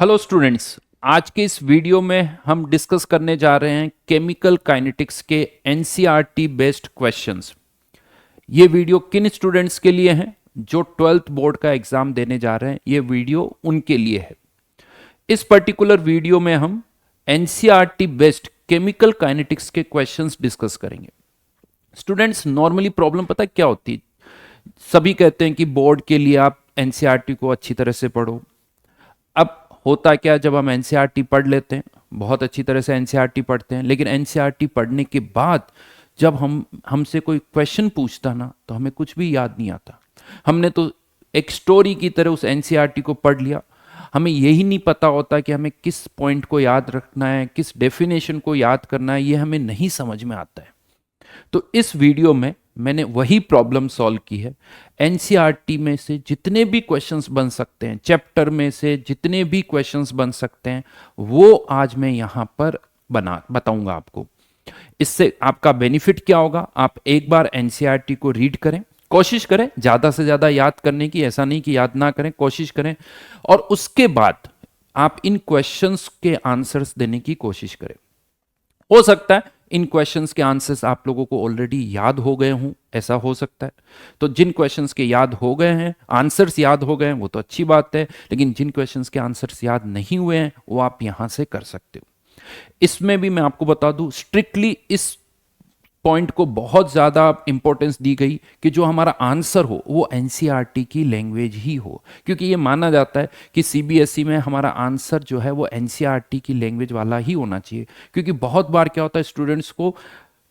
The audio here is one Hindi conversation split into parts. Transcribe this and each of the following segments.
हेलो स्टूडेंट्स, आज के इस वीडियो में हम डिस्कस करने जा रहे हैं केमिकल काइनेटिक्स के एनसीईआरटी बेस्ड क्वेश्चंस। ये वीडियो किन स्टूडेंट्स के लिए है जो 12th बोर्ड का एग्जाम देने जा रहे हैं? ये वीडियो उनके लिए है। इस पर्टिकुलर वीडियो में हम एनसीईआरटी बेस्ड केमिकल काइनेटिक्स के क्वेश्चंस डिस्कस करेंगे। स्टूडेंट्स, नॉर्मली प्रॉब्लम पता है क्या होती है? सभी कहते हैं कि बोर्ड के लिए आप एनसीईआरटी को अच्छी तरह से पढ़ो। अब होता क्या, जब हम एनसीईआरटी पढ़ लेते हैं, बहुत अच्छी तरह से एनसीईआरटी पढ़ते हैं, लेकिन एनसीईआरटी पढ़ने के बाद जब हमसे कोई क्वेश्चन पूछता ना, तो हमें कुछ भी याद नहीं आता। हमने तो एक स्टोरी की तरह उस एनसीईआरटी को पढ़ लिया, हमें यही नहीं पता होता कि हमें किस पॉइंट को याद रखना है, किस डेफिनेशन को याद करना है, ये हमें नहीं समझ में आता है। तो इस वीडियो में मैंने वही प्रॉब्लम सॉल्व की है। एनसीईआरटी में से जितने भी क्वेश्चंस बन सकते हैं, चैप्टर में से जितने भी क्वेश्चंस बन सकते हैं, वो आज मैं यहां पर बताऊंगा आपको। इससे आपका बेनिफिट क्या होगा? आप एक बार एनसीईआरटी को रीड करें, कोशिश करें ज्यादा से ज्यादा याद करने की, ऐसा नहीं कि याद ना करें, कोशिश करें। और उसके बाद आप इन क्वेश्चंस के आंसर्स देने की कोशिश करें। हो सकता है इन क्वेश्चंस के आंसर्स आप लोगों को ऑलरेडी याद हो गए हों, ऐसा हो सकता है। तो जिन क्वेश्चंस के याद हो गए हैं, आंसर्स याद हो गए हैं, वो तो अच्छी बात है, लेकिन जिन क्वेश्चंस के आंसर्स याद नहीं हुए हैं, वो आप यहां से कर सकते हो। इसमें भी मैं आपको बता दूं, स्ट्रिक्टली इस पॉइंट को बहुत ज्यादा इंपॉर्टेंस दी गई कि जो हमारा आंसर हो वो एनसीईआरटी की लैंग्वेज ही हो, क्योंकि ये माना जाता है कि सीबीएसई में हमारा आंसर जो है वो एनसीईआरटी की लैंग्वेज वाला ही होना चाहिए। क्योंकि बहुत बार क्या होता है, स्टूडेंट्स को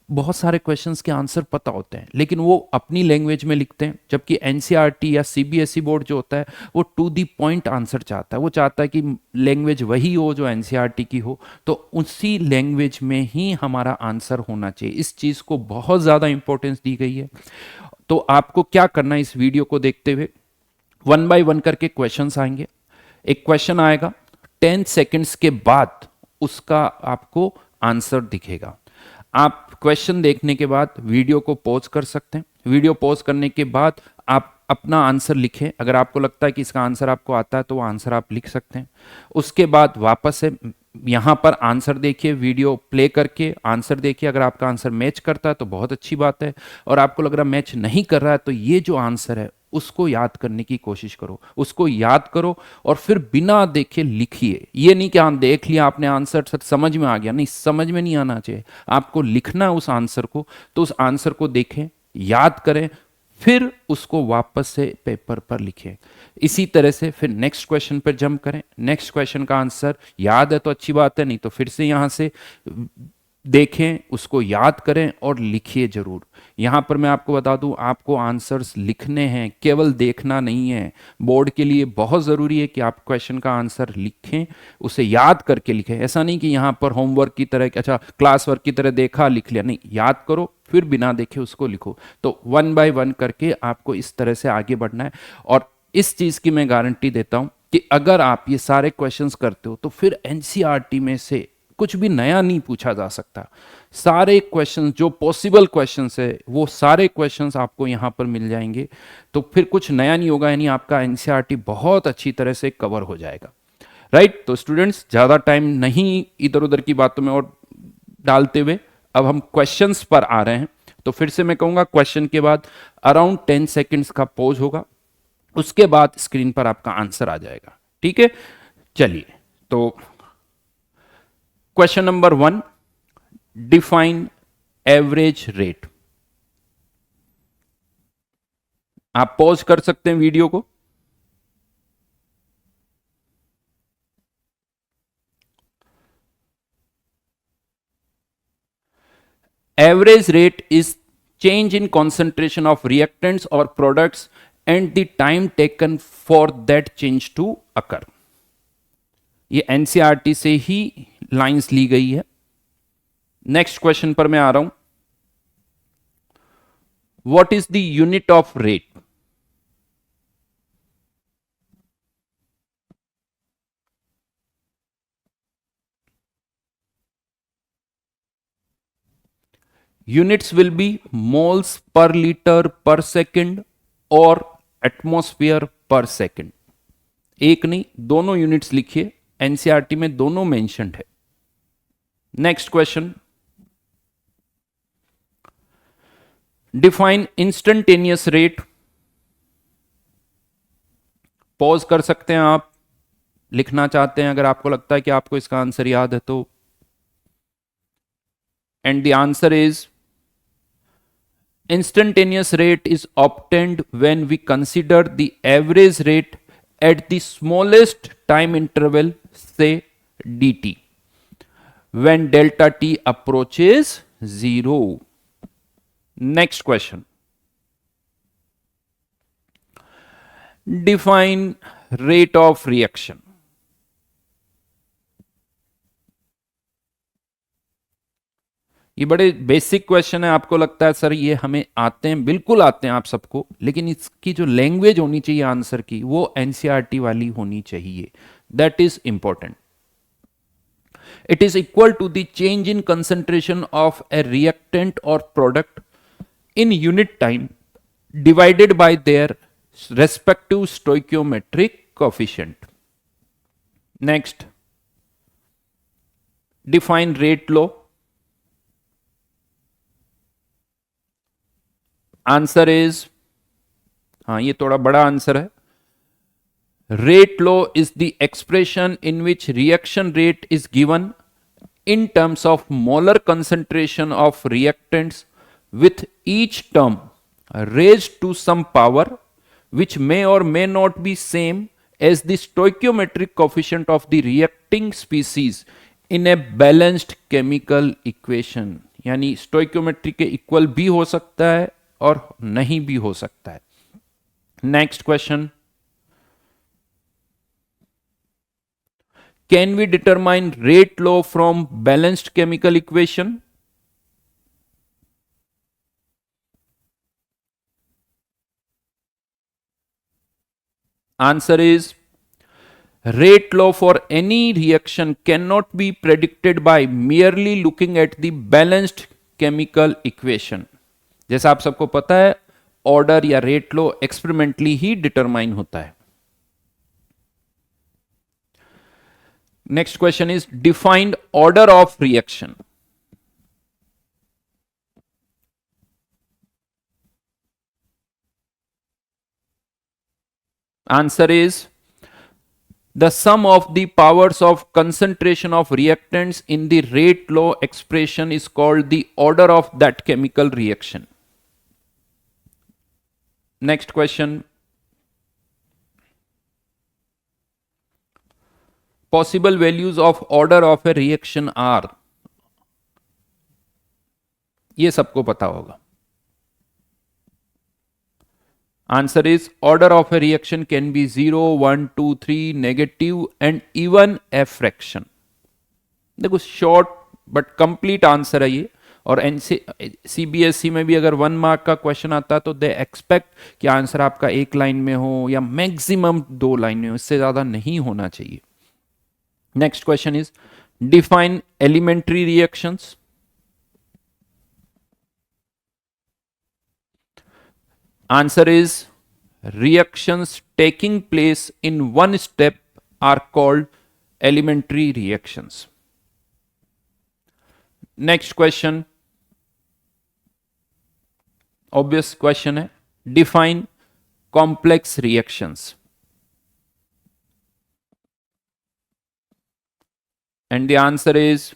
बहुत सारे क्वेश्चंस के आंसर पता होते हैं, लेकिन वो अपनी लैंग्वेज में लिखते हैं, जबकि एनसीईआरटी या सीबीएसई बोर्ड जो होता है वो टू दी पॉइंट आंसर चाहता है। वो चाहता है कि लैंग्वेज वही हो जो एनसीईआरटी की हो, तो उसी लैंग्वेज में ही हमारा आंसर होना चाहिए। इस चीज़ को बहुत ज़्यादा इंपॉर्टेंस दी गई है। तो आपको क्या करना है, इस वीडियो को देखते हुए वन बाय वन करके क्वेश्चंस आएंगे। एक क्वेश्चन आएगा, 10 सेकेंड्स के बाद उसका आपको आंसर दिखेगा। आप क्वेश्चन देखने के बाद वीडियो को पॉज कर सकते हैं। वीडियो पॉज करने के बाद आप अपना आंसर लिखें। अगर आपको लगता है कि इसका आंसर आपको आता है तो वो आंसर आप लिख सकते हैं। उसके बाद वापस से यहाँ पर आंसर देखिए, वीडियो प्ले करके आंसर देखिए। अगर आपका आंसर मैच करता है तो बहुत अच्छी बात है, और आपको लग रहा है मैच नहीं कर रहा है, तो ये जो आंसर है उसको याद करने की कोशिश करो, उसको याद करो और फिर बिना देखे लिखिए। ये नहीं कि हाँ देख लिया आपने आंसर, सर समझ में आ गया, नहीं, समझ में नहीं आना चाहिए, आपको लिखना है उस आंसर को। तो उस आंसर को देखें, याद करें, फिर उसको वापस से पेपर पर लिखें। इसी तरह से फिर नेक्स्ट क्वेश्चन पर जंप करें। नेक्स्ट क्वेश्चन का आंसर याद है तो अच्छी बात है, नहीं तो फिर से यहां से देखें, उसको याद करें और लिखिए जरूर। यहां पर मैं आपको बता दूं, आपको आंसर्स लिखने हैं, केवल देखना नहीं है। बोर्ड के लिए बहुत ज़रूरी है कि आप क्वेश्चन का आंसर लिखें, उसे याद करके लिखें। ऐसा नहीं कि यहां पर होमवर्क की तरह, अच्छा क्लास वर्क की तरह देखा लिख लिया, नहीं, याद करो फिर बिना देखे उसको लिखो। तो वन बाय वन करके आपको इस तरह से आगे बढ़ना है। और इस चीज़ की मैं गारंटी देता हूं कि अगर आप ये सारे क्वेश्चंस करते हो तो फिर एनसीईआरटी में से कुछ भी नया नहीं पूछा जा सकता। सारे क्वेश्चंस जो पॉसिबल क्वेश्चंस है वो सारे क्वेश्चंस आपको यहां पर मिल जाएंगे। तो फिर कुछ नया नहीं होगा, यानी आपका एनसीईआरटी बहुत अच्छी तरह से कवर हो जाएगा। राइट? तो स्टूडेंट्स, ज्यादा टाइम नहीं इधर उधर की बातों में और डालते हुए अब हम क्वेश्चंस पर आ रहे हैं। तो फिर से मैं कहूंगा, क्वेश्चन के बाद अराउंड 10 सेकेंड्स का पॉज होगा, उसके बाद स्क्रीन पर आपका आंसर आ जाएगा। ठीक है, चलिए। तो question number 1, define average rate. आप पॉज कर सकते हैं वीडियो को। Average rate is change in concentration of reactants और products and the time taken for that change to occur. ये एनसीईआरटी से ही लाइंस ली गई है। नेक्स्ट क्वेश्चन पर मैं आ रहा हूं। What is the unit of rate? Units will be moles per liter per second और एटमॉस्फेयर पर सेकेंड। एक नहीं, दोनों यूनिट्स लिखिए, एनसीईआरटी में दोनों मेंशन्ड है। Next question, define instantaneous rate. Pause कर सकते हैं आप, लिखना चाहते हैं अगर आपको लगता है कि आपको इसका आंसर याद है तो। And the answer is instantaneous rate is obtained when we consider the average rate at the smallest time interval, say dt, when delta t approaches 0. Next question, define rate of reaction. ये बड़े बेसिक क्वेश्चन है। आपको लगता है सर ये हमें आते हैं, बिल्कुल आते हैं आप सबको, लेकिन इसकी जो लैंग्वेज होनी चाहिए आंसर की वो एनसीईआरटी वाली होनी चाहिए। That is important. It is equal to the change in concentration of a reactant और product in unit time divided by their respective stoichiometric coefficient. Next, define rate law. Answer is, हाँ ये थोड़ा बड़ा आंसर है। Rate law is the expression in which reaction rate is given in terms of molar concentration of reactants with each term raised to some power which may or may not be same as the stoichiometric coefficient of the reacting species in a balanced chemical equation। यानी stoichiometry के इक्वल भी हो सकता है और नहीं भी हो सकता है। Next question, can we determine rate law from balanced chemical equation? Answer is, rate law for any reaction cannot be predicted by merely looking at the balanced chemical equation। जैसा आप सबको पता है ऑर्डर या रेट लॉ एक्सपेरिमेंटली ही डिटरमाइन होता है। Next question is defined order of reaction। Answer is, the sum of the powers of concentration of reactants in the rate law expression is called the order of that chemical reaction। Next question, possible values of order of a reaction are। ये सबको पता होगा। Answer is, order of a reaction can be 0, 1, 2, 3, negative and even a fraction। देखो शॉर्ट बट कंप्लीट आंसर है ये। और सीबीएसई में भी अगर 1 मार्क का क्वेश्चन आता है तो दे एक्सपेक्ट कि आंसर आपका एक लाइन में हो या मैक्सिमम 2 लाइन में हो, इससे ज्यादा नहीं होना चाहिए। Next question is define elementary reactions। Answer is, reactions taking place in one step are called elementary reactions। Next question, obvious question है, define complex reactions। And the answer is,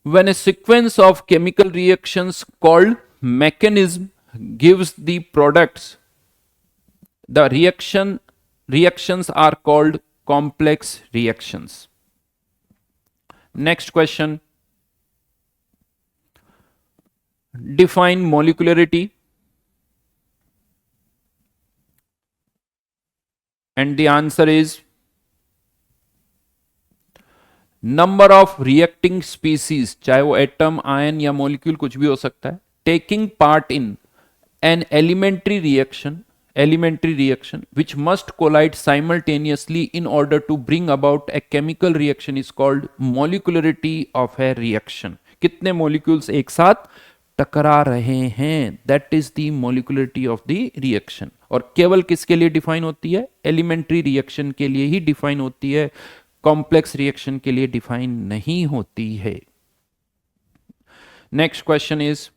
when a sequence of chemical reactions called mechanism gives the products, the reactions are called complex reactions। Next question, define molecularity। And the answer is, number of reacting species, चाहे वो एटम, आयन या मॉलिक्यूल कुछ भी हो सकता है, taking part in an elementary reaction which must collide simultaneously in order to bring about a chemical reaction is called molecularity of a reaction. कितने मॉलिक्यूल्स एक साथ टकरा रहे हैं, that is the molecularity of the reaction. और केवल किसके लिए डिफाइन होती है? एलिमेंट्री रिएक्शन के लिए ही डिफाइन होती है, कॉम्प्लेक्स रिएक्शन के लिए डिफाइन नहीं होती है। Next question is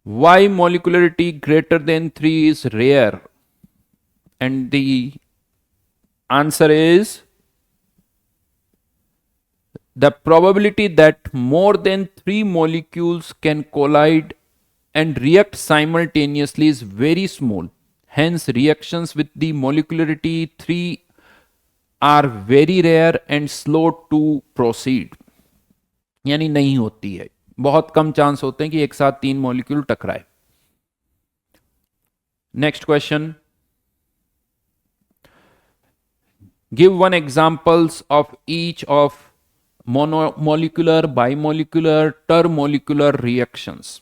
why molecularity greater than 3 is rare, and the answer is the probability that more than 3 molecules can collide and react simultaneously is very small. Hence reactions with the molecularity 3 are very rare and slow to proceed, यानी नहीं होती है, बहुत कम चांस होते हैं कि एक साथ 3 मॉलिक्यूल टकराए। Next question, give one examples of each of monomolecular, bimolecular, termolecular reactions.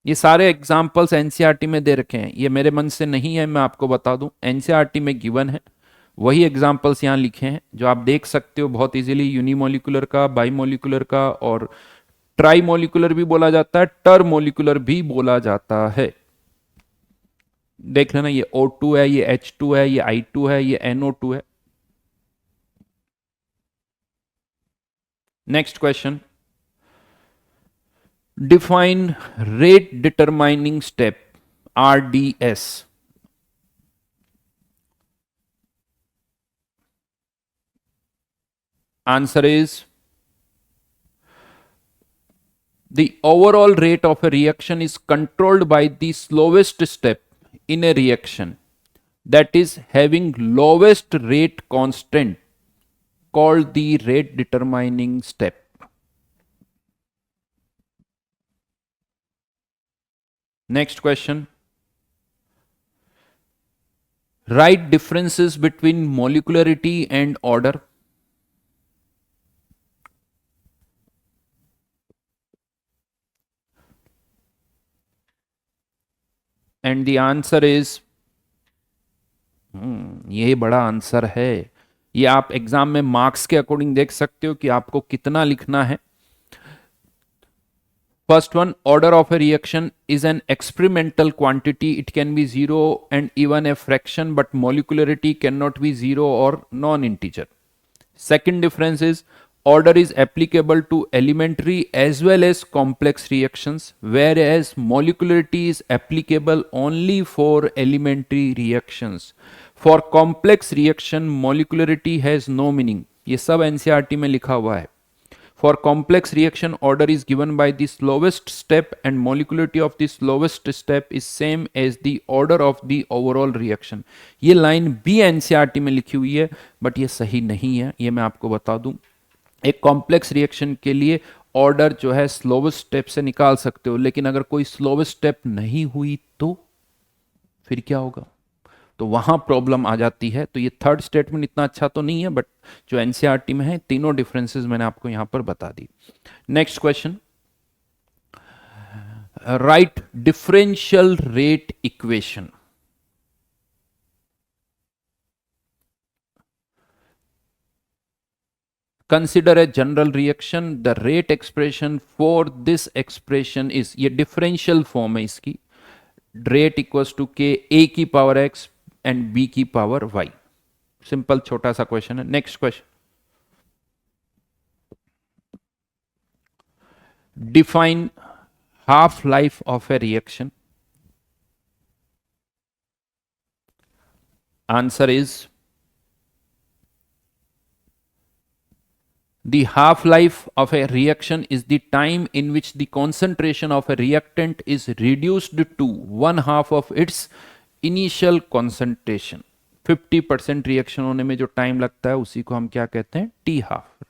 ये सारे एग्जांपल्स एनसीईआरटी में दे रखे हैं, ये मेरे मन से नहीं है, मैं आपको बता दूं, एनसीईआरटी में गिवन है, वही एग्जाम्पल्स यहाँ लिखे हैं जो आप देख सकते हो बहुत इजीली। यूनिमोलिकुलर का, बाइमोलिकुलर का, और ट्राइमोलिकुलर भी बोला जाता है, टरमोलिकुलर भी बोला जाता है। देख लेना, ये O2 है, ये H2 है, ये I2 है, ये NO2 है। Next question, define rate determining step RDS। Answer is the overall rate of a reaction is controlled by the slowest step in a reaction that is having lowest rate constant called the rate determining step. Next question, write differences between molecularity and order. And the answer is, ये बड़ा आंसर है, ये आप एग्जाम में मार्क्स के अकॉर्डिंग देख सकते हो कि आपको कितना लिखना है। First one, order of a reaction is an experimental quantity, it can be zero and even a fraction, but molecularity can not be zero और non integer. Second difference is order is applicable to elementary as well as complex reactions, whereas molecularity is applicable only for elementary reactions. For complex reaction molecularity has no meaning, ये सब एनसीईआरटी में लिखा हुआ है। For complex reaction order is given by the slowest step and molecularity of the slowest step is same as the order of the overall reaction। ये लाइन भी एनसीईआरटी में लिखी हुई है, बट ये सही नहीं है, ये मैं आपको बता दूं। एक कॉम्प्लेक्स रिएक्शन के लिए ऑर्डर जो है स्लोवेस्ट स्टेप से निकाल सकते हो, लेकिन अगर कोई स्लोवेस्ट स्टेप नहीं हुई तो फिर क्या होगा, तो वहां प्रॉब्लम आ जाती है। तो ये थर्ड स्टेटमेंट इतना अच्छा तो नहीं है, बट जो एनसीईआरटी में है तीनों डिफरेंसेस मैंने आपको यहां पर बता दी। Next question, write differential rate equation. Consider a general reaction, the rate expression for this expression is, ये differential form है इसकी, rate equals to k a की power x and b की power y। सिंपल छोटा सा क्वेश्चन है। Next question, define half life of a reaction. Answer is, the half-life of a reaction is the time in which the concentration of a reactant is reduced to 1/2 of its initial concentration। 50% reaction होने में जो टाइम लगता है उसी को हम क्या कहते हैं? T half.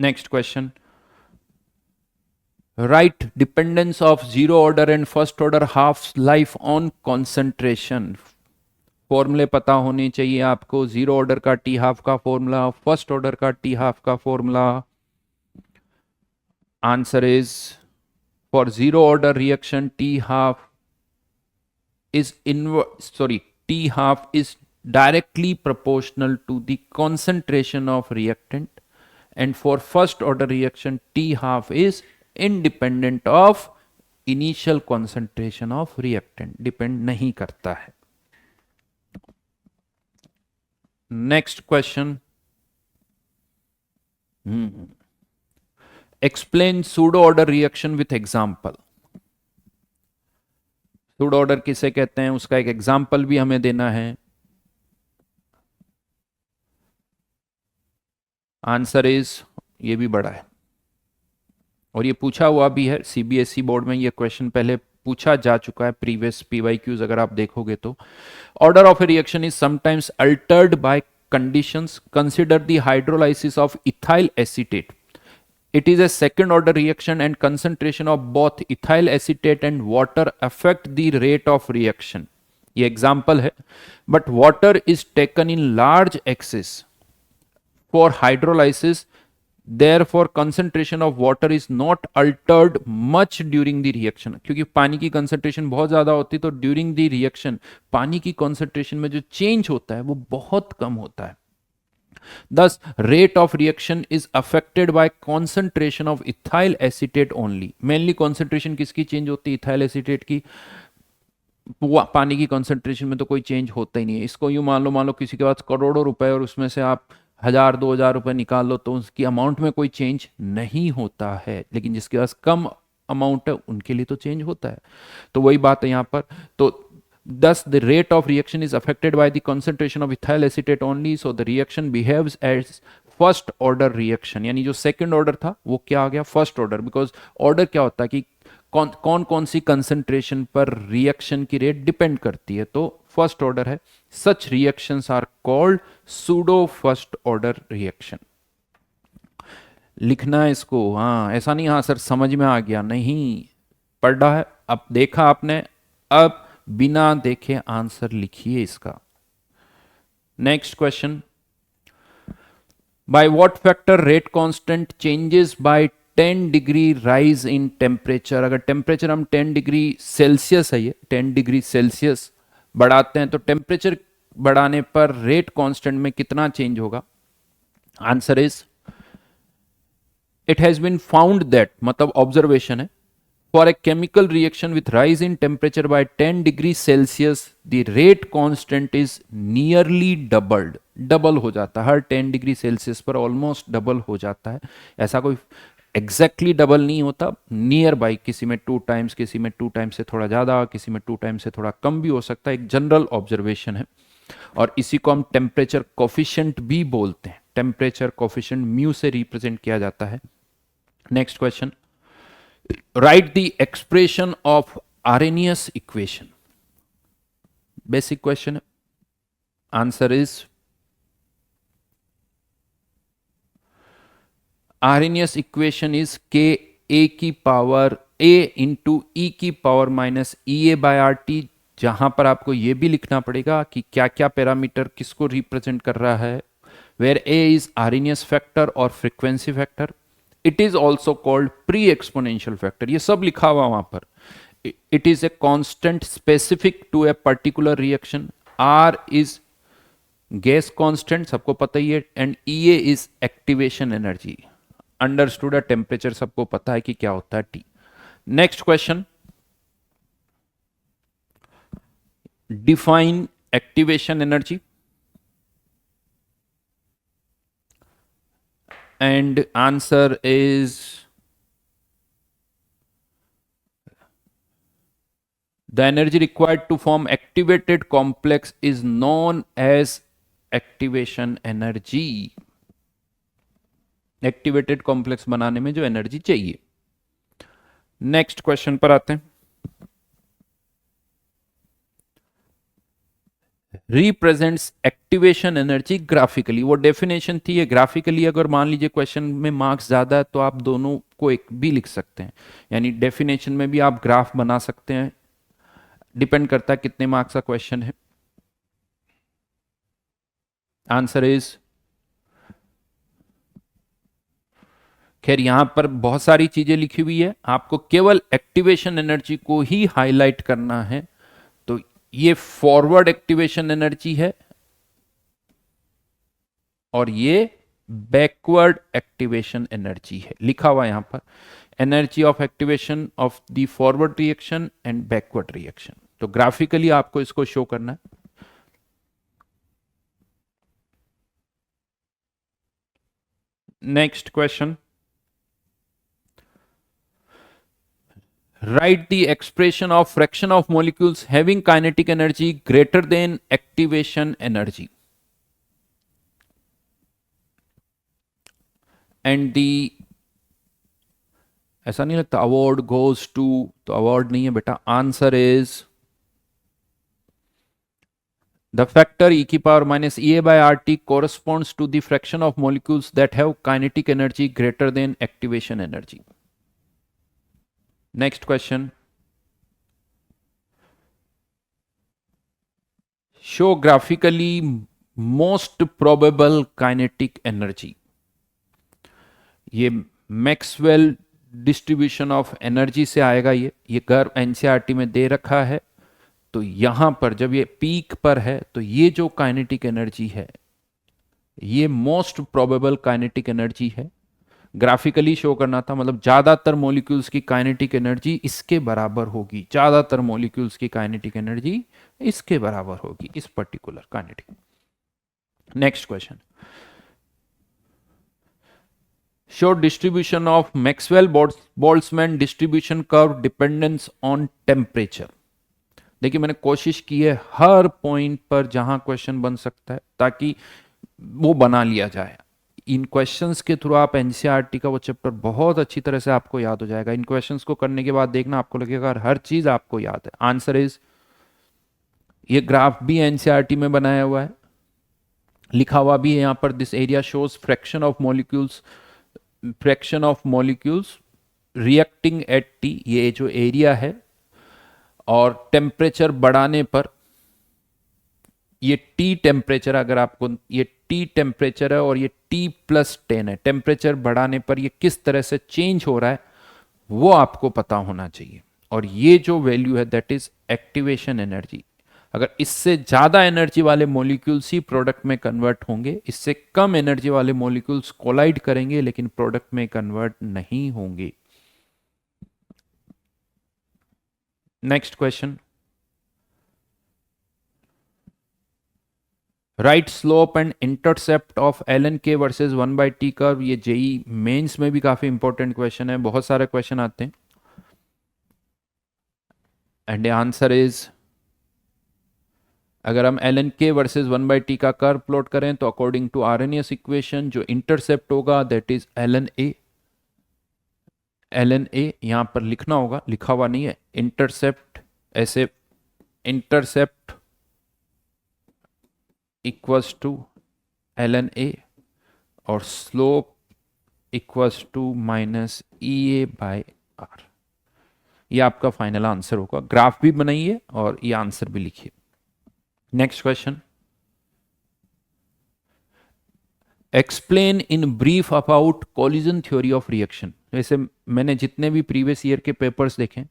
Next question, right dependence of zero order and first order half life on concentration. फॉर्मूले पता होने चाहिए आपको, जीरो ऑर्डर का टी हाफ का फॉर्मूला, फर्स्ट ऑर्डर का टी हाफ का formula. Answer is, for zero order reaction T half is T half is directly proportional to the concentration of reactant and for first order reaction T half is independent of initial concentration of reactant, depend नहीं करता है. Next question, explain pseudo order reaction with example. Pseudo order किसे कहते हैं, उसका एक एग्जाम्पल भी हमें देना है. आंसर इज, ये भी बड़ा है और ये पूछा हुआ भी है सीबीएसई बोर्ड में. ये क्वेश्चन पहले पूछा जा चुका है, प्रीवियस पीवाईक्यूज अगर आप देखोगे तो. Order of a reaction is sometimes altered by conditions. Consider the hydrolysis of ethyl acetate. It is a second order reaction and concentration of both ethyl acetate and water affect the rate of reaction. ये example है, but water is taken in large excess for hydrolysis. Therefore, concentration of water is not altered much during the reaction. क्योंकि पानी की concentration बहुत ज़्यादा होती है तो during the reaction पानी की concentration में जो change होता है वो बहुत कम होता है. Thus, rate of reaction is affected by concentration of ethyl acetate only. Mainly concentration किसकी change होती है, ethyl acetate की. पानी की concentration में तो कोई change होता ही नहीं है. इसको यूं मान लो किसी के पास करोड़ों रुपए और उसमें से आप 1000-2000 रुपए निकाल लो तो उसकी अमाउंट में कोई चेंज नहीं होता है, लेकिन जिसके पास कम अमाउंट है उनके लिए तो चेंज होता है. तो वही बात है यहाँ पर. तो thus the rate of reaction is affected by the concentration of ethyl acetate only, so the reaction behaves as first order reaction. यानी जो second order था वो क्या आ गया, first order. because order क्या होता है कि कौन कौन सी concentration पर reaction की rate depend करती है, तो first order है. such reactions are called pseudo first order reaction. लिखना है इसको, हाँ ऐसा नहीं हाँ सर समझ में आ गया, नहीं पढ़ा है, अब देखा आपने, अब बिना देखे आंसर लिखिए इसका. Next question, by what factor rate constant changes by 10 degree rise in temperature. अगर टेम्परेचर हम 10 डिग्री सेल्सियस है, ये 10 डिग्री सेल्सियस बढ़ाते हैं तो टेम्परेचर बढ़ाने पर रेट कांस्टेंट में कितना चेंज होगा. Answer is, it has been found that, मतलब ऑब्जर्वेशन है, for a chemical reaction with rise in temperature by 10 degrees Celsius, the rate constant is nearly doubled. Double हो जाता है हर 10 डिग्री सेल्सियस पर, ऑलमोस्ट डबल हो जाता है. ऐसा कोई एग्जैक्टली डबल नहीं होता, नियर बाई, किसी में 2 टाइम्स, किसी में 2 टाइम्स से थोड़ा ज़्यादा, किसी में 2 टाइम्स से थोड़ा कम भी हो सकता है. एक जनरल ऑब्जर्वेशन है और इसी को हम टेम्परेचर कोफिशिएंट भी बोलते हैं. टेम्परेचर कोफिशिएंट म्यू से रिप्रेजेंट किया जाता है. Next question, write the expression of Arrhenius equation. Basic question. Answer is, Arrhenius equation is Ka की पावर A into E की power minus EA by RT. जहां पर आपको यह भी लिखना पड़ेगा कि क्या क्या पैरामीटर किसको रिप्रेजेंट कर रहा है. Where A is Arrhenius factor और frequency factor. It is also called pre-exponential factor. ये सब लिखा हुआ वहां पर. It is a constant specific to a particular reaction. R is gas constant, सबको पता ही है, and EA is activation energy. Understood है, temperature सबको पता है कि क्या होता है T. Next question. Define activation energy. And answer is, the energy required to form activated complex is known as activation energy. Activated complex बनाने में जो एनर्जी चाहिए. नेक्स्ट क्वेश्चन पर आते हैं. Represents activation energy graphically. वो डेफिनेशन थी, ये ग्राफिकली अगर मान लीजिए क्वेश्चन में मार्क्स ज्यादा है तो आप दोनों को एक भी लिख सकते हैं, यानी डेफिनेशन में भी आप ग्राफ बना सकते हैं. डिपेंड करता है कितने मार्क्स का क्वेश्चन है. आंसर इज, खैर यहां पर बहुत सारी चीजें लिखी हुई है, आपको केवल एक्टिवेशन एनर्जी को ही हाईलाइट करना है. तो ये फॉरवर्ड एक्टिवेशन एनर्जी है और ये बैकवर्ड एक्टिवेशन एनर्जी है, लिखा हुआ यहां पर energy of activation of the forward reaction and backward reaction. तो ग्राफिकली आपको इसको शो करना है। Next question, write the expression of fraction of molecules having kinetic energy greater than activation energy and the, ऐसा नहीं लगता अवार्ड गोज टू, तो अवार्ड नहीं है बेटा, answer is the factor e की power minus E A by R T corresponds to the fraction of molecules that have kinetic energy greater than activation energy. Next question, show graphically most probable kinetic energy. ये मैक्सवेल डिस्ट्रीब्यूशन ऑफ एनर्जी से आएगा, ये गर्व एनसीईआरटी में दे रखा है। तो यहां पर जब ये पीक पर है तो ये जो काइनेटिक एनर्जी है ये मोस्ट प्रोबेबल काइनेटिक एनर्जी है। ग्राफिकली शो करना था, मतलब ज्यादातर मॉलिक्यूल्स की काइनेटिक एनर्जी इसके बराबर होगी, ज्यादातर मॉलिक्यूल्स की काइनेटिक एनर्जी इसके बराबर होगी, इस particular kinetic. Next question, show distribution of Maxwell Boltzmann distribution curve dependence on temperature. देखिए मैंने कोशिश की है हर पॉइंट पर जहां क्वेश्चन बन सकता है ताकि वो बना लिया जाए। इन क्वेश्चंस के थ्रू आप एनसीईआरटी का वो चैप्टर बहुत अच्छी तरह से आपको याद हो जाएगा। इन क्वेश्चंस को करने के बाद देखना आपको लगेगा हर चीज आपको याद है। आंसर इज, ये ग्राफ भी एनसीईआरटी में बनाया हुआ है, लिखा हुआ भी है यहां पर, this area shows fraction of molecules reacting at T, ये जो एरिया है, और टेम्परेचर बढ़ाने पर ये टी टेम्परेचर, अगर आपको ये टी टेम्परेचर है और ये टी प्लस 10 है, टेम्परेचर बढ़ाने पर ये किस तरह से चेंज हो रहा है वो आपको पता होना चाहिए। और ये जो वैल्यू है दैट इज एक्टिवेशन एनर्जी। अगर इससे ज्यादा एनर्जी वाले मॉलिक्यूल्स ही प्रोडक्ट में कन्वर्ट होंगे, इससे कम एनर्जी वाले मॉलिक्यूल्स कोलाइड करेंगे लेकिन प्रोडक्ट में कन्वर्ट नहीं होंगे। Next question, right slope and intercept of L के वर्सेज 1/t कर्व। ये जेई मेंस में भी काफी इंपॉर्टेंट क्वेश्चन है, बहुत सारे क्वेश्चन आते हैं। एंड आंसर इज, अगर हम एल के वर्सेज 1/t का कर्व प्लॉट करें तो अकॉर्डिंग टू आरएनएस इक्वेशन जो इंटरसेप्ट होगा दैट इज एल यहां पर लिखना होगा, लिखा हुआ नहीं है, इंटरसेप्ट, ऐसे इंटरसेप्ट इक्वल्स टू एल और slope equals to minus E A by R. ये आपका फाइनल आंसर होगा। ग्राफ भी बनाइए और ये आंसर भी लिखिए। Next question, explain in brief about collision theory of reaction. वैसे मैंने जितने भी प्रीवियस ईयर के पेपर्स देखे,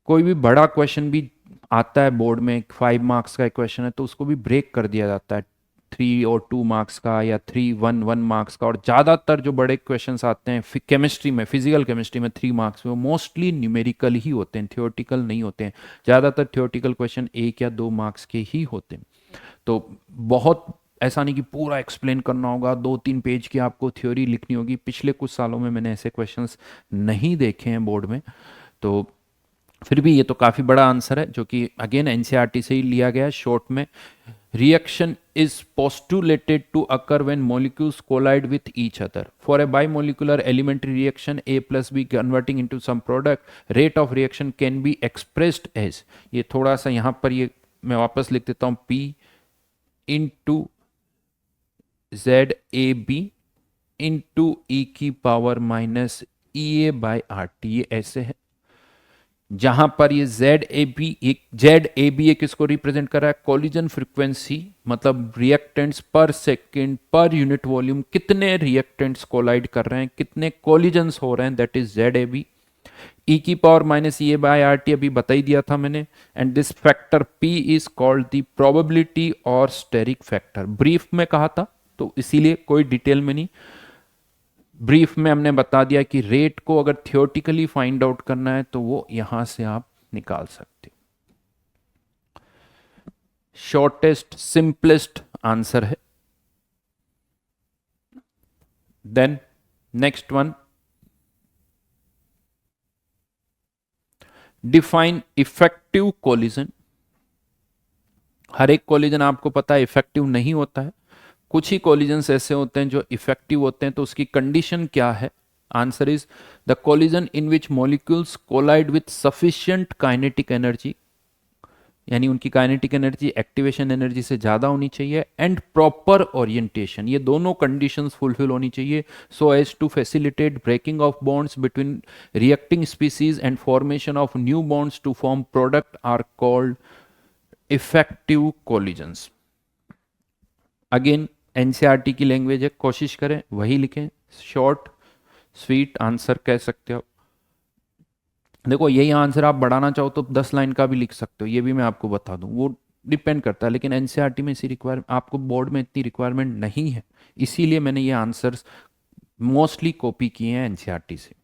कोई भी बड़ा क्वेश्चन भी आता है बोर्ड में, 5 मार्क्स का एक क्वेश्चन है तो उसको भी ब्रेक कर दिया जाता है 3 और 2 मार्क्स का या 1 मार्क्स का। और ज़्यादातर जो बड़े क्वेश्चंस आते हैं केमिस्ट्री में, फिजिकल केमिस्ट्री में 3 मार्क्स में, वो मोस्टली न्यूमेरिकल ही होते हैं, थियोरटिकल नहीं होते हैं। ज़्यादातर थियोरटिकल क्वेश्चन 1 या 2 मार्क्स के ही होते हैं। तो बहुत ऐसा नहीं कि पूरा एक्सप्लेन करना होगा, 2-3 पेज की आपको थ्योरी लिखनी होगी। पिछले कुछ सालों में मैंने ऐसे क्वेश्चंस नहीं देखे हैं बोर्ड में, तो फिर भी ये तो काफ़ी बड़ा आंसर है जो कि अगेन एनसीईआरटी से ही लिया गया है शॉर्ट में। Reaction is postulated to occur when molecules collide with each other for a bimolecular elementary reaction A plus B converting into some product, rate of reaction can be expressed as, ये थोड़ा सा यहाँ पर ये मैं वापस लिख देता हूँ, P into ZAB into E की power minus EA by RT, ये ऐसे है। जहां पर ये ZAB ये किसको रिप्रेजेंट कर रहा है, कोलिजन फ्रीक्वेंसी, मतलब reactants per second per unit volume, कितने रिएक्टेंट्स कोलाइड कर रहे हैं, कितने कोलिजन्स हो रहे हैं, दैट इज ZAB। E की power minus EA by RT अभी बता ही दिया था मैंने। And this factor P is called the probability और स्टेरिक फैक्टर। ब्रीफ में कहा था तो इसीलिए कोई डिटेल में नहीं, ब्रीफ में हमने बता दिया कि रेट को अगर थियोरटिकली फाइंड आउट करना है तो वो यहां से आप निकाल सकते हो। शॉर्टेस्ट सिंपलेस्ट आंसर है। Then next one, define effective collision. हर एक कोलिजन आपको पता है इफेक्टिव नहीं होता है, कुछ ही कोलिजन्स ऐसे होते हैं जो इफेक्टिव होते हैं, तो उसकी कंडीशन क्या है? Answer is the collision in which molecules collide with sufficient kinetic energy, यानी उनकी काइनेटिक एनर्जी एक्टिवेशन एनर्जी से ज्यादा होनी चाहिए, एंड प्रॉपर ओरिएंटेशन, ये दोनों कंडीशंस फुलफिल होनी चाहिए, so as to facilitate breaking of bonds between reacting species and formation of new bonds to form product are called effective collisions. Again NCERT की लैंग्वेज है, कोशिश करें वही लिखें, शॉर्ट स्वीट आंसर कह सकते हो। देखो यही आंसर आप बढ़ाना चाहो तो 10 लाइन का भी लिख सकते हो, ये भी मैं आपको बता दूं, वो डिपेंड करता है, लेकिन एनसीईआरटी में इसी रिक्वायरमेंट, आपको बोर्ड में इतनी रिक्वायरमेंट नहीं है, इसीलिए मैंने ये आंसर्स मोस्टली कॉपी किए हैं एनसीईआरटी से।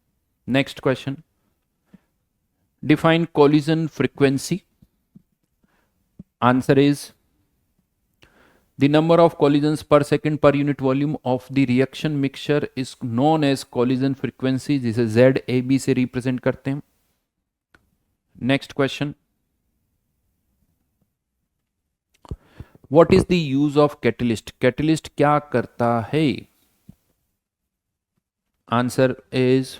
Next question, define collision frequency. Answer is the number of collisions per second per unit volume of the reaction mixture is known as collision frequency, जिसे ZAB से रिप्रेजेंट करते हैं। Next question, what is the use of catalyst? Catalyst क्या करता है? Answer is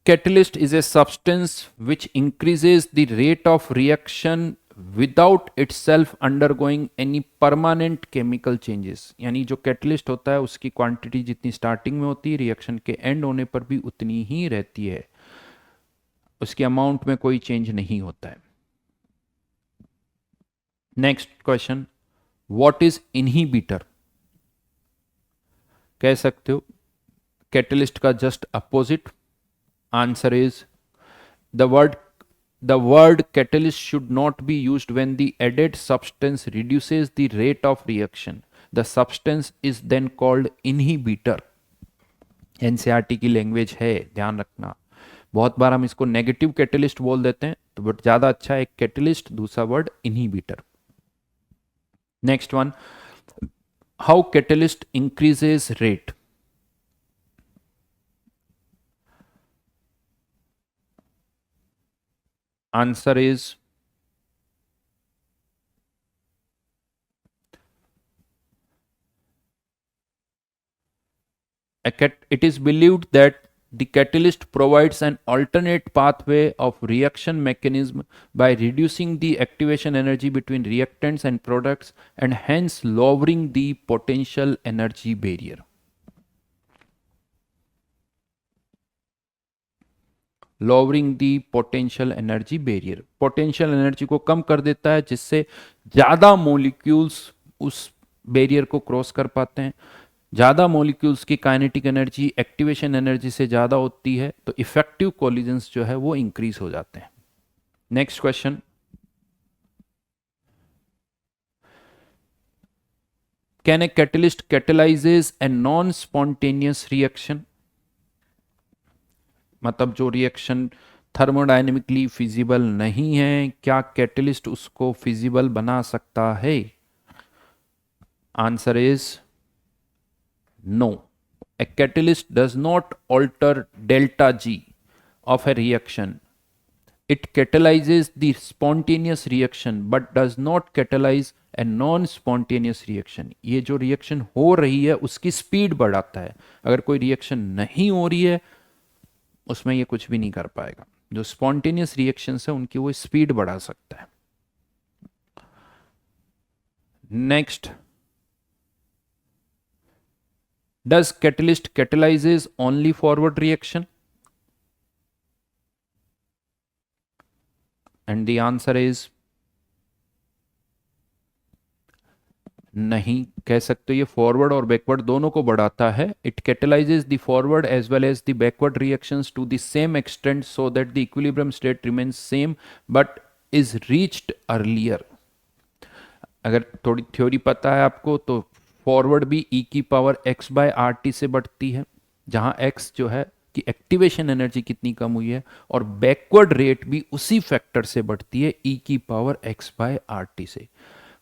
catalyst is a substance which increases the rate of reaction without itself undergoing any permanent chemical changes, यानी जो कैटलिस्ट होता है उसकी क्वांटिटी जितनी स्टार्टिंग में होती है रिएक्शन के एंड होने पर भी उतनी ही रहती है, उसकी अमाउंट में कोई चेंज नहीं होता है। Next question, what is inhibitor? कह सकते हो कैटलिस्ट का just opposite. Answer is the word catalyst should not be used when the added substance reduces the rate of reaction. The substance is then called inhibitor. NCERT की लैंग्वेज है, ध्यान रखना। बहुत बार हम इसको नेगेटिव कैटलिस्ट बोल देते हैं, तो बट ज्यादा अच्छा है कैटलिस्ट, दूसरा word inhibitor. Next one, how catalyst increases rate? Answer is it is believed that the catalyst provides an alternate pathway of reaction mechanism by reducing the activation energy between reactants and products and hence lowering the potential energy barrier. Lowering the potential energy barrier, potential energy को कम कर देता है जिससे ज्यादा मॉलिक्यूल्स उस बैरियर को क्रॉस कर पाते हैं। ज्यादा मॉलिक्यूल्स की काइनेटिक एनर्जी एक्टिवेशन एनर्जी से ज्यादा होती है, तो इफेक्टिव कोलिजन्स जो है वो इंक्रीज हो जाते हैं। Next question, can a catalyst catalyses a non spontaneous reaction? मतलब जो रिएक्शन थर्मोडायनेमिकली फिजिबल नहीं है, क्या कैटलिस्ट उसको फिजिबल बना सकता है? Answer is no, a catalyst does not alter delta G of a reaction, it catalyses the spontaneous reaction but does not catalyse a non spontaneous reaction. ये जो रिएक्शन हो रही है उसकी स्पीड बढ़ाता है, अगर कोई रिएक्शन नहीं हो रही है उसमें ये कुछ भी नहीं कर पाएगा। जो स्पॉन्टेनियस रिएक्शंस है उनकी वो स्पीड बढ़ा सकता है। Next, does catalyst catalyses only forward reaction? And the answer is नहीं, कह सकते हो ये फॉरवर्ड और बैकवर्ड दोनों को बढ़ाता है। It catalyses the forward as well as the backward reactions to the same extent so that the equilibrium state remains same but is reached earlier. अगर थोड़ी थ्योरी पता है आपको तो फॉरवर्ड भी e की power x by R T से बढ़ती है, जहाँ x जो है कि एक्टिवेशन एनर्जी कितनी कम हुई है, और बैकवर्ड रेट भी उसी फैक्टर से बढ़ती है e की power x by R T से।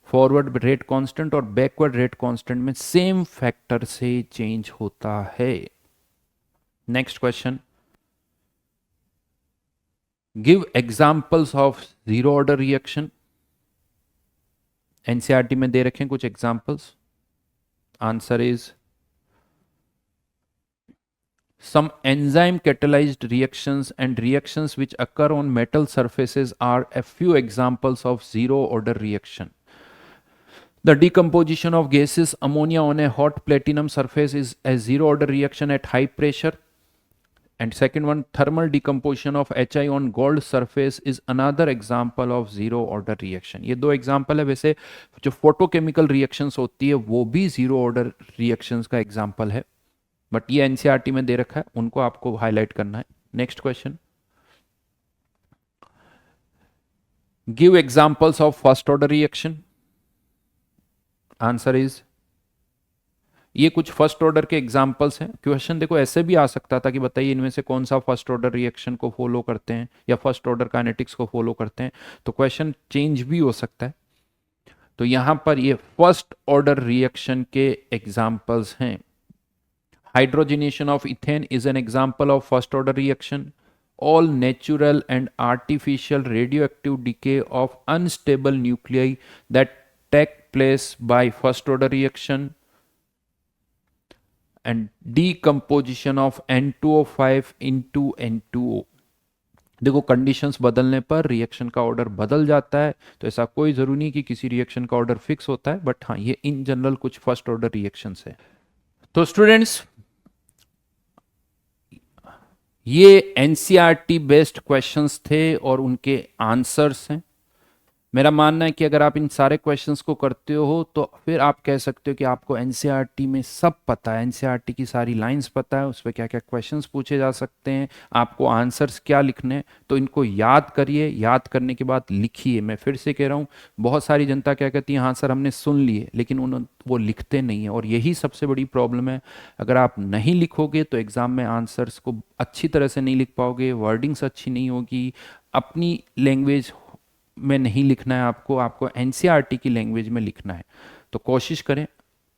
फॉरवर्ड रेट कांस्टेंट और बैकवर्ड रेट कांस्टेंट में सेम फैक्टर से चेंज होता है। Next question, give examples of zero order reaction. NCERT में दे रखे हैं कुछ examples. Answer is some enzyme catalyzed reactions and reactions which occur on metal surfaces are a few examples of zero order reaction. The decomposition of gaseous ammonia on a hot platinum surface is a zero order reaction at high pressure. And second one, thermal decomposition of HI on gold surface is another example of zero order reaction. ये दो एग्जाम्पल है। वैसे जो फोटोकेमिकल रिएक्शंस होती है वो भी जीरो ऑर्डर रिएक्शंस का एग्जाम्पल है, बट ये एनसीईआरटी में दे रखा है, उनको आपको हाईलाइट करना है। Next question, give examples of first order reaction. Answer is, ये कुछ फर्स्ट ऑर्डर के एग्जांपल्स हैं। क्वेश्चन देखो ऐसे भी आ सकता था कि बताइए इनमें से कौन सा फर्स्ट ऑर्डर रिएक्शन को फॉलो करते हैं या फर्स्ट ऑर्डर काइनेटिक्स को फॉलो करते हैं, तो क्वेश्चन चेंज भी हो सकता है। तो यहां पर ये फर्स्ट ऑर्डर रिएक्शन के एग्जांपल्स हैं। Hydrogenation of ethane is an example of first order reaction. All natural and artificial radioactive decay of unstable nuclei that take place by first order reaction, and decomposition of N2O5 into N2O. देखो कंडीशंस बदलने पर रिएक्शन का ऑर्डर बदल जाता है, तो ऐसा कोई जरूरी नहीं कि किसी रिएक्शन का ऑर्डर फिक्स होता है, बट हाँ ये इन जनरल कुछ फर्स्ट ऑर्डर रिएक्शंस है। तो स्टूडेंट्स ये एनसीईआरटी बेस्ड क्वेश्चंस थे और उनके आंसर्स हैं। मेरा मानना है कि अगर आप इन सारे क्वेश्चंस को करते हो तो फिर आप कह सकते हो कि आपको एनसीईआरटी में सब पता है, एनसीईआरटी की सारी लाइंस पता है, उस पर क्या क्या क्वेश्चंस पूछे जा सकते हैं, आपको आंसर्स क्या लिखने हैं। तो इनको याद करिए, याद करने के बाद लिखिए। मैं फिर से कह रहा हूँ, बहुत सारी जनता क्या कहती है, हाँ सर हमने सुन लिए, लेकिन वो लिखते नहीं है, और यही सबसे बड़ी प्रॉब्लम है। अगर आप नहीं लिखोगे तो एग्ज़ाम में आंसर्स को अच्छी तरह से नहीं लिख पाओगे, वर्डिंग्स अच्छी नहीं होगी, अपनी लैंग्वेज में नहीं लिखना है आपको एनसीईआरटी की लैंग्वेज में लिखना है। तो कोशिश करें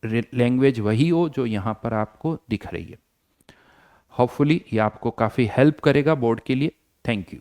लैंग्वेज वही हो जो यहाँ पर आपको दिख रही है। होपफुली ये आपको काफ़ी हेल्प करेगा बोर्ड के लिए। Thank you.